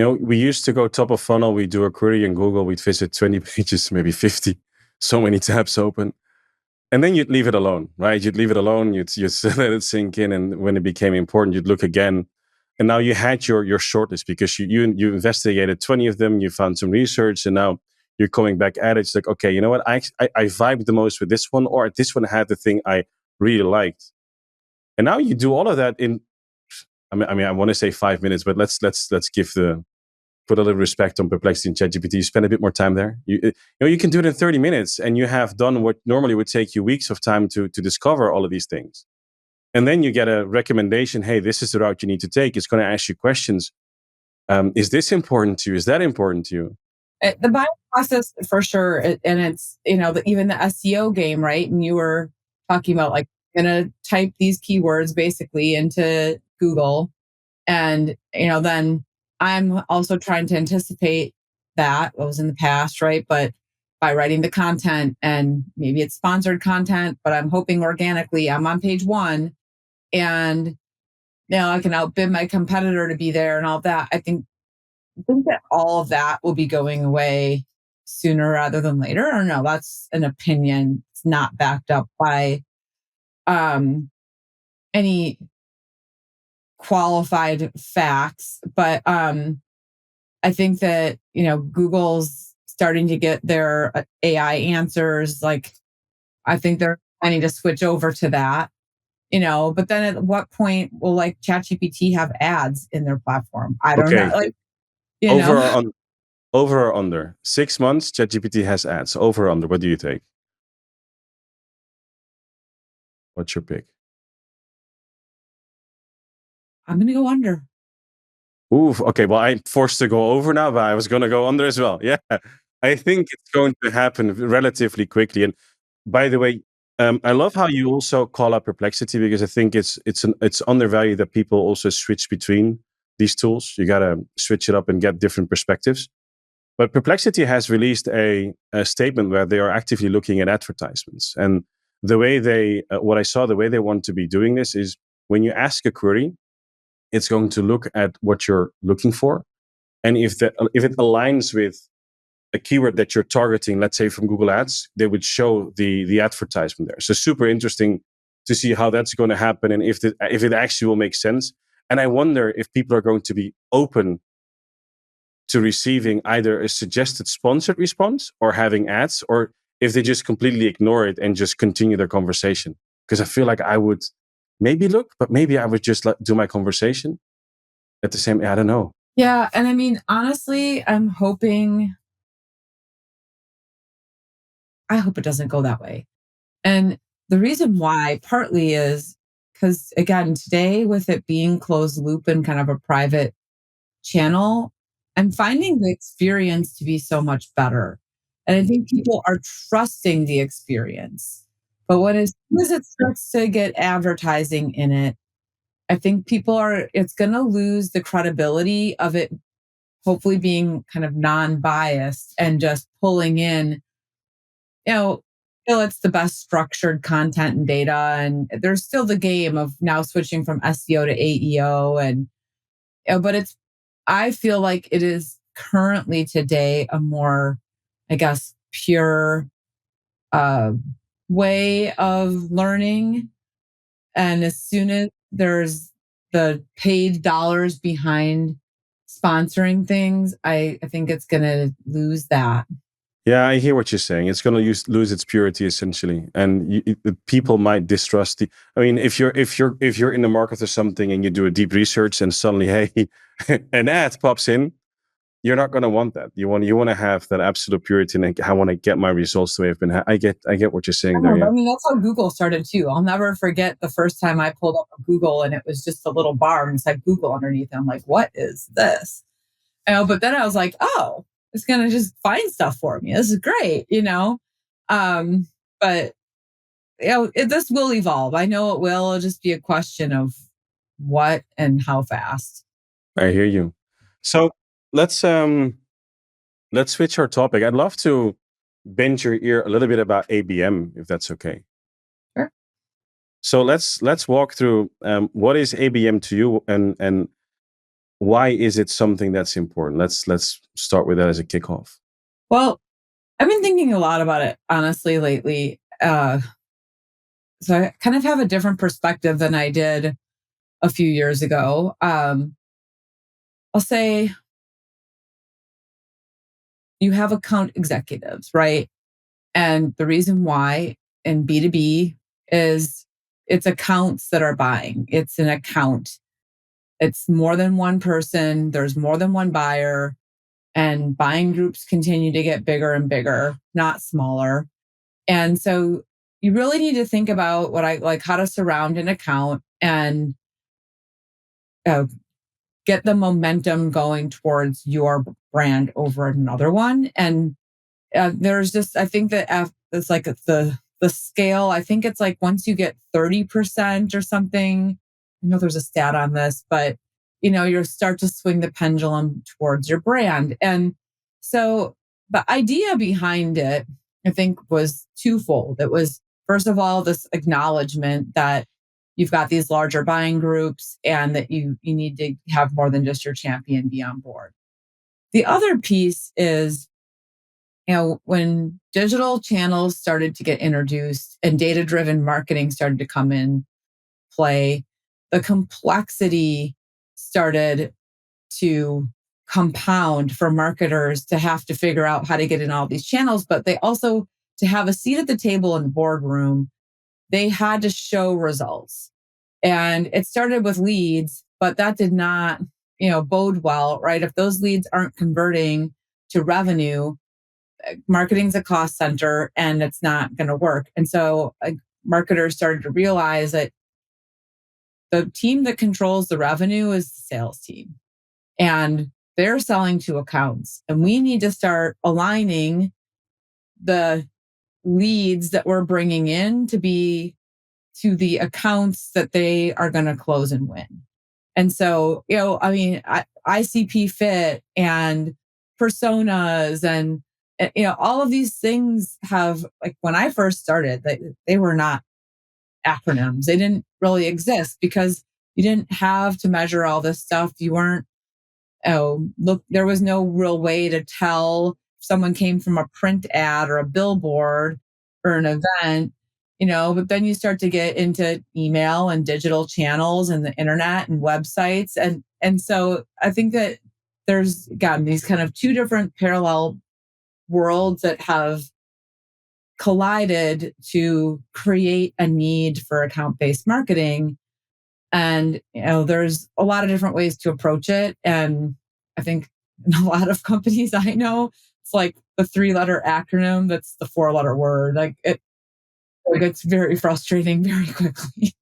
We used to go top of funnel. We do a query in Google. We'd visit 20 pages, maybe 50, so many tabs open. And then you'd leave it alone, right? You'd leave it alone. You'd let it sink in. And when it became important, you'd look again. And now you had your shortlist because you investigated 20 of them. You found some research, and now you're coming back at it. It's like, okay, you know what? I vibed the most with this one, or this one had the thing I really liked. And now you do all of that in. I want to say 5 minutes, but let's put a little respect on Perplexity and ChatGPT. You spend a bit more time there. You can do it in 30 minutes, and you have done what normally would take you weeks of time to discover all of these things. And then you get a recommendation. Hey, this is the route you need to take. It's going to ask you questions. Is this important to you? Is that important to you? The buying process for sure, and it's even the SEO game, right? And you were talking about like gonna type these keywords basically into Google, and then I'm also trying to anticipate that what was in the past, right? But by writing the content, and maybe it's sponsored content, but I'm hoping organically I'm on page one, and now I can outbid my competitor to be there and all that. I think that all of that will be going away sooner rather than later. Or no, that's an opinion. It's not backed up by um, any qualified facts. But I think that Google's starting to get their AI answers. Like I think they're planning to switch over to that. But then at what point will like ChatGPT have ads in their platform? I don't know. Okay, Like you over know. or over or under 6 months, ChatGPT has ads. Over or under? What do you take? What's your pick? I'm going to go under. Ooh, okay. Well, I'm forced to go over now, but I was going to go under as well. Yeah, I think it's going to happen relatively quickly. And by the way, I love how you also call out Perplexity, because I think it's undervalued that people also switch between these tools. You got to switch it up and get different perspectives. But Perplexity has released a statement where they are actively looking at advertisements. And the way the way they want to be doing this is when you ask a query, it's going to look at what you're looking for. And if it aligns with a keyword that you're targeting, let's say from Google Ads, they would show the advertisement there. So super interesting to see how that's going to happen, and if it actually will make sense. And I wonder if people are going to be open to receiving either a suggested sponsored response or having ads, or if they just completely ignore it and just continue their conversation. Because I feel like I would maybe look, but maybe I would just do my conversation at the same. I don't know. Yeah. And I mean, honestly, I hope it doesn't go that way. And the reason why partly is because, again, today with it being closed loop and kind of a private channel, I'm finding the experience to be so much better. And I think people are trusting the experience. But as soon as it starts to get advertising in it, I think it's going to lose the credibility of it, hopefully being kind of non biased and just pulling in, you know, it's the best structured content and data. And there's still the game of now switching from SEO to AEO. But I feel like it is currently today a more, I guess, pure uh, way of learning. And as soon as there's the paid dollars behind sponsoring things, I think it's going to lose that. Yeah, I hear what you're saying. It's going to lose its purity essentially, and people might distrust the. I mean, if you're in the market or something, and you do a deep research, and suddenly, hey, an ad pops in, you're not going to want that. You want to have that absolute purity, and I want to get my results the way I've been. I get what you're saying there. Yeah. I mean, that's how Google started too. I'll never forget the first time I pulled up a Google and it was just a little bar and said Google underneath. I'm like, what is this? But then I was like, oh, it's going to just find stuff for me. This is great. But this will evolve. I know it will. It'll just be a question of what and how fast. I hear you. So let's switch our topic. I'd love to bend your ear a little bit about ABM, if that's okay. Sure. So let's walk through what is ABM to you, and Why is it something that's important? Let's start with that as a kickoff. Well, I've been thinking a lot about it honestly lately. So I kind of have a different perspective than I did a few years ago. I'll say you have account executives, right? And the reason why in B2B is it's accounts that are buying. It's an account. It's more than one person. There's more than one buyer, and buying groups continue to get bigger and bigger, not smaller. And so you really need to think about what I like how to surround an account and uh, get the momentum going towards your brand over another one. And there's just, I think that it's like the scale. I think it's like once you get 30% or something. I know there's a stat on this, but you start to swing the pendulum towards your brand. And so the idea behind it, I think, was twofold. It was first of all this acknowledgement that you've got these larger buying groups and that you need to have more than just your champion be on board. The other piece is when digital channels started to get introduced and data driven marketing started to come in play, the complexity started to compound for marketers to have to figure out how to get in all these channels, but they also, to have a seat at the table in the boardroom, they had to show results. And it started with leads, but that did not, bode well, right? If those leads aren't converting to revenue, marketing's a cost center and it's not going to work. And so marketers started to realize that the team that controls the revenue is the sales team, and they're selling to accounts. And we need to start aligning the leads that we're bringing in to be to the accounts that they are going to close and win. And so, I mean, ICP fit and personas and, all of these things have, like, when I first started, they were not acronyms. They didn't really exist because you didn't have to measure all this stuff. You weren't, look, there was no real way to tell if someone came from a print ad or a billboard or an event, but then you start to get into email and digital channels and the internet and websites. And so I think that there's gotten these kind of two different parallel worlds that have collided to create a need for account-based marketing. And there's a lot of different ways to approach it. And I think in a lot of companies I know, it's like the three-letter acronym that's the four-letter word. Like it gets very frustrating very quickly.